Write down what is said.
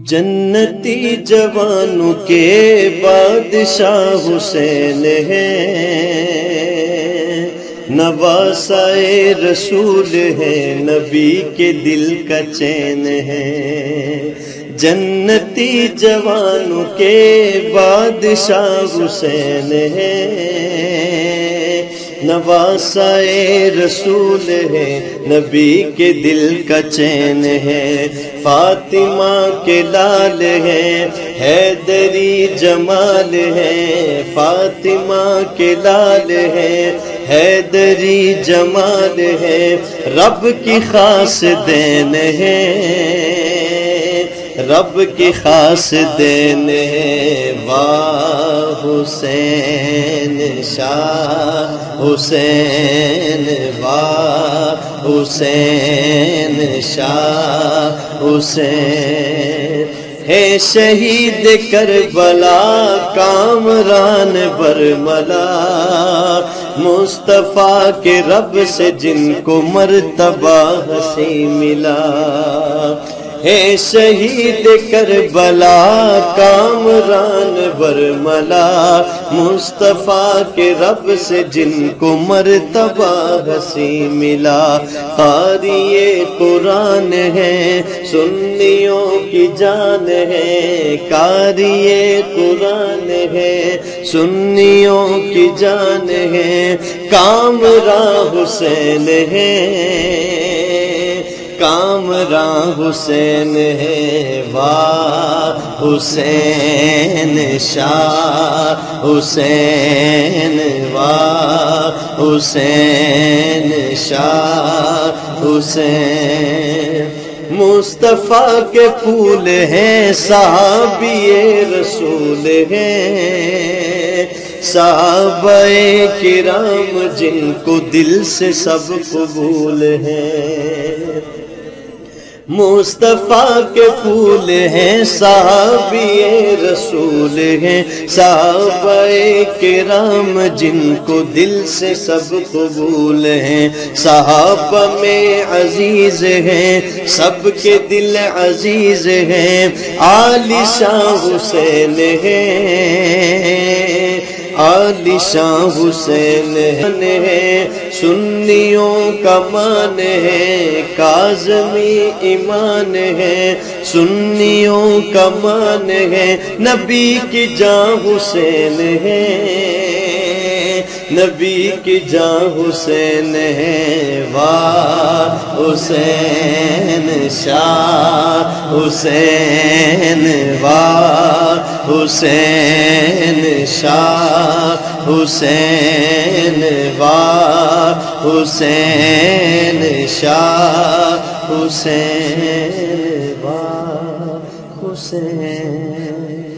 جنتی جوانوں کے بادشاہ حسین ہیں، نواسائے رسول ہیں، نبی کے دل کا چین ہے۔ جنتی جوانوں کے بادشاہ حسین ہیں، نواسائے رسول ہے، نبی کے دل کا چین ہے۔ فاطمہ کے لال ہیں، حیدری جمال ہے۔ فاطمہ کے لال ہیں، حیدری جمال ہے۔ رب کی خاص دین ہے، رب کی خاص دین ہے۔ واہ حسین شاہ حسین، واہ حسین شاہ حسین، ہے شہید کربلا کامران برملا، مصطفیٰ کے رب سے جن کو مرتبہ حسین ملا۔ ہے شہید کربلا کامران برملا، مصطفیٰ کے رب سے جن کو مرتبہ حسین ملا۔ قاری قرآن ہے، سنیوں کی جان ہے۔ قاری قرآن ہے، سنیوں کی جان ہے۔ کامراں حسین ہے، کامراں حسین ہے۔ واہ حسین شاہ حسین، واہ حسین شاہ حسین، مصطفیٰ کے پھول ہیں، صحابی رسول ہیں، صحابہ کرام جن کو دل سے سب قبول ہیں۔ مصطفیٰ کے پھول ہیں، صحابی رسول ہیں، صحابہ کرام جن کو دل سے سب قبول ہیں۔ صحابہ میں عزیز ہیں، سب کے دل عزیز ہیں۔ عالی شان حسین ہیں، عالی شان حسین ہے۔ سنیوں کا مان ہے، کاظمی ایمان ہے۔ سنیوں کا مان ہے، نبی کی جان حسین ہے، نبی کی جان حسین ہے۔ واہ حسین شاہ حسین، واہ حسین شاہ حسین، واہ حسین شاہ حسین، واہ حسین۔